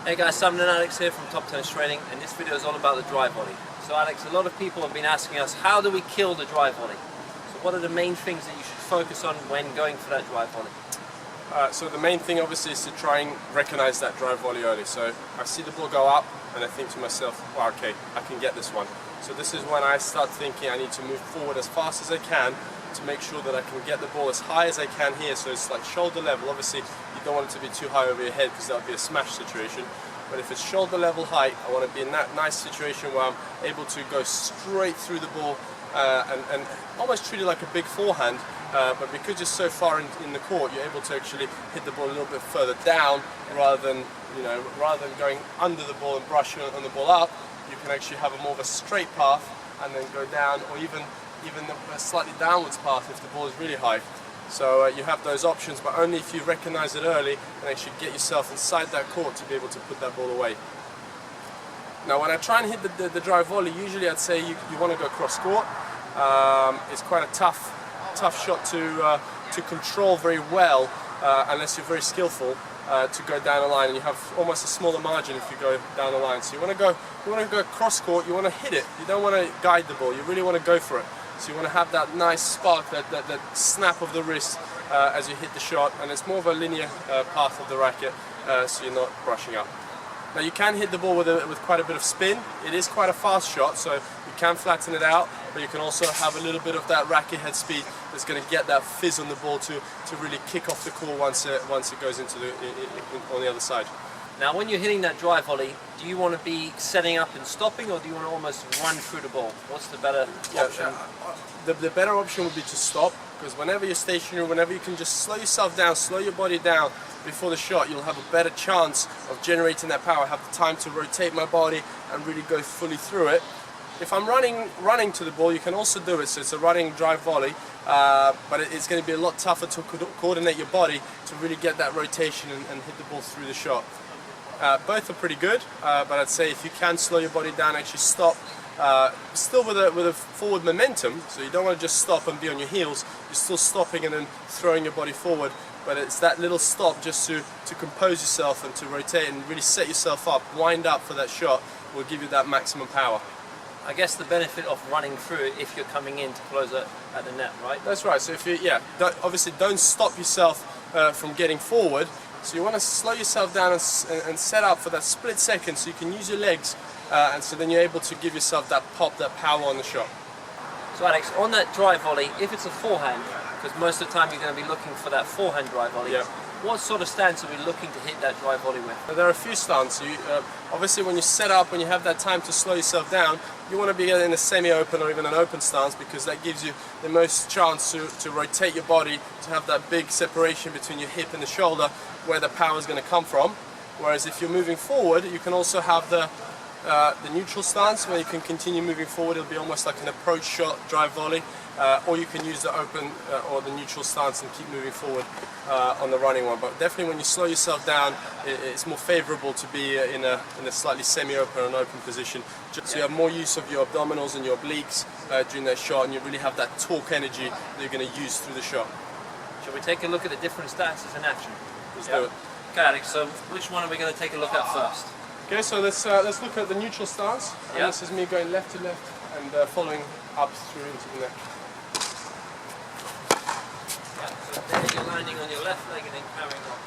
Hey guys, Simon and Alex here from Top Tennis Training, and this video is all about the drive volley. So Alex, a lot of people have been asking us, how do we kill the drive volley? So what are the main things that you should focus on when going for that drive volley? So the main thing obviously is to try and recognize that drive volley early. So I see the ball go up and I think to myself, well, okay, I can get this one. So this is when I start thinking I need to move forward as fast as I can to make sure that I can get the ball as high as I can here, so it's like shoulder level. Obviously you don't want it to be too high over your head because that would be a smash situation, but if it's shoulder level height, I want to be in that nice situation where I'm able to go straight through the ball and almost treat it like a big forehand, but because you're so far in the court, you're able to actually hit the ball a little bit further down rather than going under the ball and brushing on the ball up. You can actually have a more of a straight path and then go down, or even a slightly downwards path if the ball is really high. So you have those options, but only if you recognize it early and actually get yourself inside that court to be able to put that ball away. Now when I try and hit the drive volley, usually I'd say you want to go cross court. It's quite a tough shot to control very well unless you're very skillful to go down the line, and you have almost a smaller margin if you go down the line. So you want to go cross court, you want to hit it, you don't want to guide the ball, you really want to go for it. So you want to have that nice spark, that snap of the wrist as you hit the shot, and it's more of a linear path of the racket, so you're not brushing up. Now you can hit the ball with quite a bit of spin. It is quite a fast shot, so you can flatten it out, but you can also have a little bit of that racket head speed that's going to get that fizz on the ball to really kick off the court once it goes into on the other side. Now when you're hitting that drive volley, do you want to be setting up and stopping, or do you want to almost run through the ball? What's the better option? The better option would be to stop, because whenever you're stationary, whenever you can just slow yourself down, slow your body down before the shot, you'll have a better chance of generating that power. I have the time to rotate my body and really go fully through it. If I'm running to the ball, you can also do it, so it's a running drive volley, but it's going to be a lot tougher to coordinate your body to really get that rotation and hit the ball through the shot. Both are pretty good, but I'd say if you can slow your body down, actually stop, still with a forward momentum, so you don't want to just stop and be on your heels, you're still stopping and then throwing your body forward, but it's that little stop just to compose yourself and to rotate and really set yourself up, wind up for that shot, will give you that maximum power. I guess the benefit of running through it if you're coming in to close it at the net, right? That's right. So if you, obviously don't stop yourself from getting forward. So you want to slow yourself down and set up for that split second so you can use your legs, and so then you're able to give yourself that pop, that power on the shot. So Alex, on that drive volley, if it's a forehand, because most of the time you're going to be looking for that forehand drive volley, what sort of stance are we looking to hit that drive volley with? There are a few stances. Obviously when you set up, when you have that time to slow yourself down, you want to be in a semi-open or even an open stance, because that gives you the most chance to rotate your body, to have that big separation between your hip and the shoulder where the power is going to come from. Whereas if you're moving forward, you can also have the neutral stance where you can continue moving forward. It'll be almost like an approach shot drive volley, or you can use the open or the neutral stance and keep moving forward on the running one. But definitely when you slow yourself down, it's more favorable to be in a slightly semi-open or an open position, so you have more use of your abdominals and your obliques during that shot, and you really have that torque energy that you're going to use through the shot. Shall we take a look at the different stances in action? Let's do it. Okay Alex, so which one are we going to take a look at first? Okay, so let's look at the neutral stance. And this is me going left to left and following up through into the neck. So there you're landing on your left leg and then carrying on.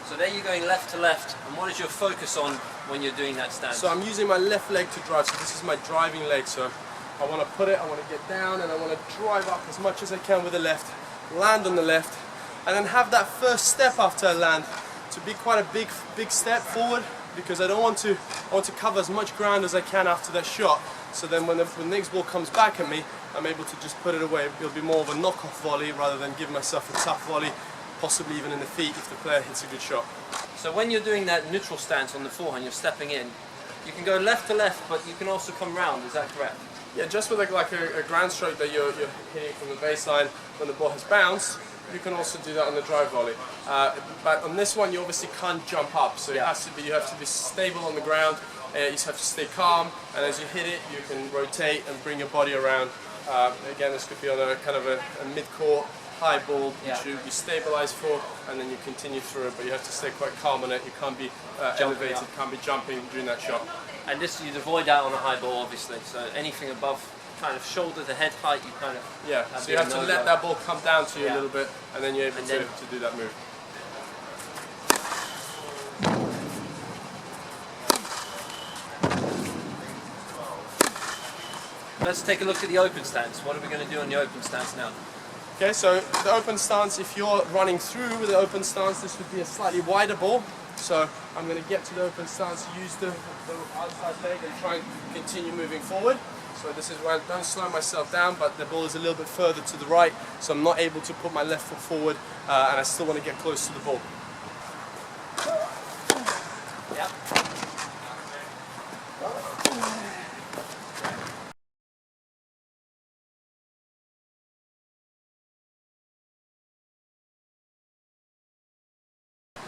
So there you're going left to left, and what is your focus on when you're doing that stance? So I'm using my left leg to drive, so this is my driving leg, so I want to put it, I want to get down, and I want to drive up as much as I can with the left, land on the left, and then have that first step after I land to be quite a big step forward, because I want to cover as much ground as I can after that shot, so then when the next ball comes back at me, I'm able to just put it away. It'll be more of a knock-off volley rather than giving myself a tough volley, possibly even in the feet if the player hits a good shot. So when you're doing that neutral stance on the forehand, you're stepping in, you can go left to left, but you can also come round, is that correct? Yeah, just with like a ground stroke that you're hitting from the baseline when the ball has bounced, you can also do that on the drive volley. But on this one, you obviously can't jump up, so you have to be stable on the ground. you just have to stay calm, and as you hit it, you can rotate and bring your body around. Again, this could be on a kind of a mid-court high ball, which you stabilize for, and then you continue through it, but you have to stay quite calm on it. You can't be elevated, can't be jumping during that shot. And this, you'd avoid that on a high ball, obviously, so anything above kind of shoulder to head height, you kind of... Yeah, so you have to let that ball come down to you a little bit, and then you're able to do that move. Let's take a look at the open stance. What are we going to do on the open stance now? Okay, so the open stance, if you're running through with the open stance, this would be a slightly wider ball. So I'm going to get to the open stance, use the outside leg and try and continue moving forward. So this is where I don't slow myself down, but the ball is a little bit further to the right, so I'm not able to put my left foot forward, and I still want to get close to the ball. Yeah.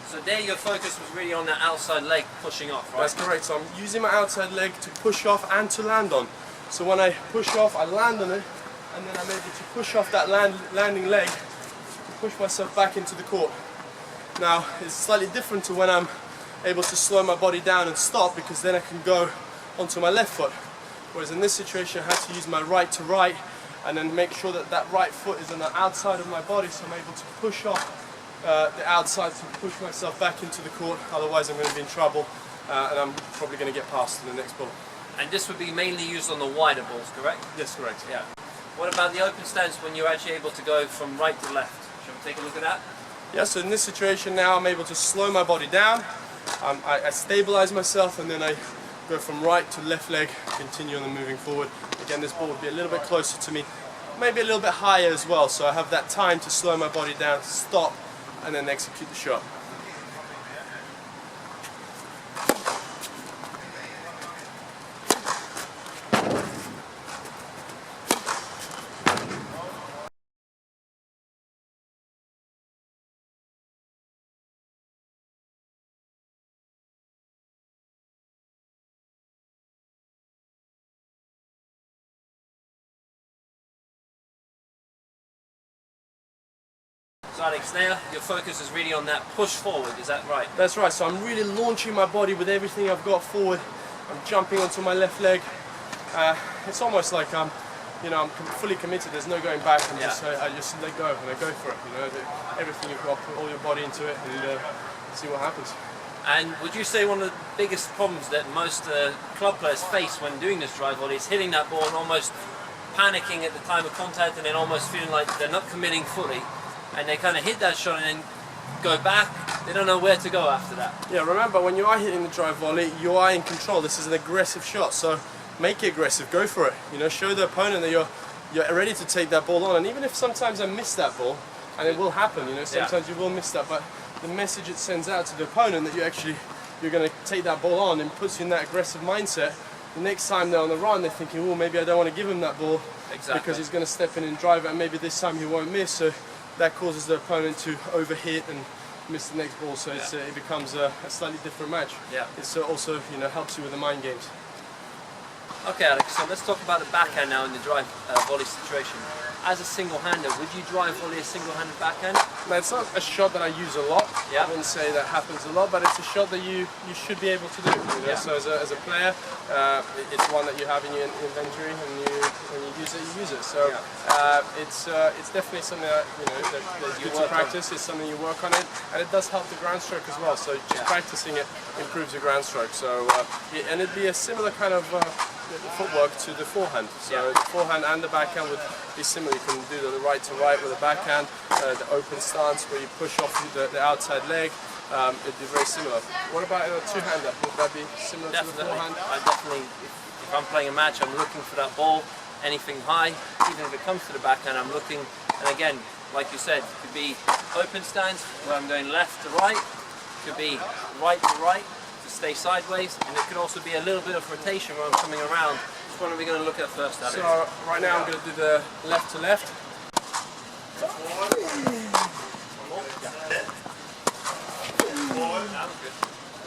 So there your focus was really on that outside leg pushing off, right? That's correct. So I'm using my outside leg to push off and to land on. So when I push off, I land on it, and then I'm able to push off that landing leg to push myself back into the court. Now, it's slightly different to when I'm able to slow my body down and stop, because then I can go onto my left foot. Whereas in this situation, I had to use my right to right, and then make sure that that right foot is on the outside of my body, so I'm able to push off the outside to push myself back into the court. Otherwise I'm going to be in trouble, and I'm probably going to get past in the next ball. And this would be mainly used on the wider balls, correct? Yes, correct. Yeah. What about the open stance when you're actually able to go from right to left? Shall we take a look at that? Yeah, so in this situation now I'm able to slow my body down, I stabilize myself, and then I go from right to left leg, continue on the moving forward. Again, this ball would be a little bit closer to me, maybe a little bit higher as well, so I have that time to slow my body down, stop, and then execute the shot. So Alex, now your focus is really on that push forward, is that right? That's right, so I'm really launching my body with everything I've got forward. I'm jumping onto my left leg. It's almost like I'm fully committed, there's no going back, and I just let go and I go for it. Everything you've got, put all your body into it, and see what happens. And would you say one of the biggest problems that most club players face when doing this drive volley is hitting that ball and almost panicking at the time of contact, and then almost feeling like they're not committing fully, and they kind of hit that shot and then go back, they don't know where to go after that? Yeah, remember, when you are hitting the drive volley, you are in control. This is an aggressive shot, so make it aggressive, go for it. Show the opponent that you're ready to take that ball on, and even if sometimes I miss that ball, and it will happen, sometimes you will miss that, but the message it sends out to the opponent that you're going to take that ball on, and puts you in that aggressive mindset. The next time they're on the run, they're thinking, oh, maybe I don't want to give him that ball, because he's going to step in and drive it, and maybe this time he won't miss, so that causes the opponent to overhit and miss the next ball, so it becomes a slightly different match. Yeah. It also helps you with the mind games. Okay, Alex, so let's talk about the backhand now in the drive volley situation. As a single-hander, would you drive volley a single-handed backhand? Now, it's not a shot that I use a lot. Yeah. I wouldn't say that happens a lot, but it's a shot that you should be able to do. Yeah. So as a player, it's one that you have in your inventory, and when you use it. So it's definitely something that that's good to practice. It's something you work on it, and it does help the ground stroke as well. So just practicing it improves your ground stroke. So and it'd be a similar kind of footwork to the forehand. So the forehand and the backhand would be similar. You can do the right to right with the backhand, the open stance where you push off the outside leg. It'd be very similar. What about a two-hander? Would that be similar to the forehand? I definitely, if I'm playing a match, I'm looking for that ball, anything high, even if it comes to the backhand, I'm looking, and again, like you said, it could be open stance where I'm going left to right, it could be right to right to stay sideways, and it could also be a little bit of rotation where I'm coming around. Which one are we going to look at first, Alex? So right now I'm going to do the left to left.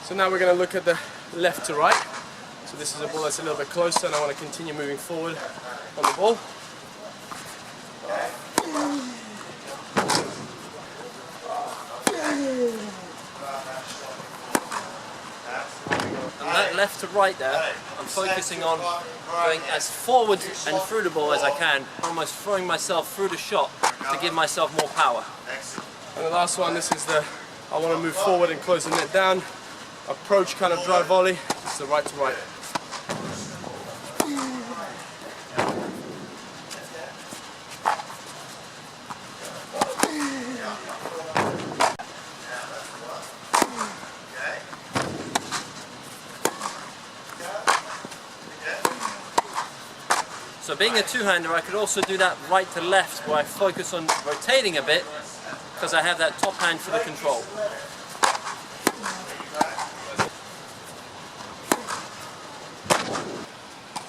So now we're going to look at the left to right. So this is a ball that's a little bit closer and I want to continue moving forward on the ball. And that left to right there, I'm focusing on going as forward and through the ball as I can, almost throwing myself through the shot to give myself more power. And the last one, this is I want to move forward and close the net down. Approach kind of drive volley, it's the right to right. So being a two-hander, I could also do that right to left, where I focus on rotating a bit, because I have that top hand for the control.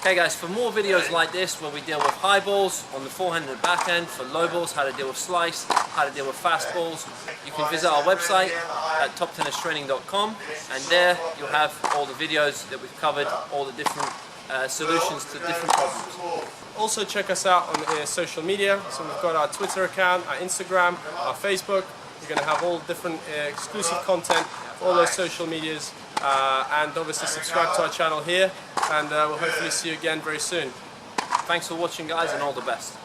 Okay guys, for more videos like this where we deal with high balls on the forehand and backhand, for low balls, how to deal with slice, how to deal with fast balls, you can visit our website at toptennistraining.com, and there you'll have all the videos that we've covered, all the different solutions to different problems. Also check us out on social media. So we've got our Twitter account, our Instagram, our Facebook. We're going to have all different exclusive content for all those social medias, and obviously subscribe to our channel here, and we'll hopefully see you again very soon. Thanks for watching guys, and all the best.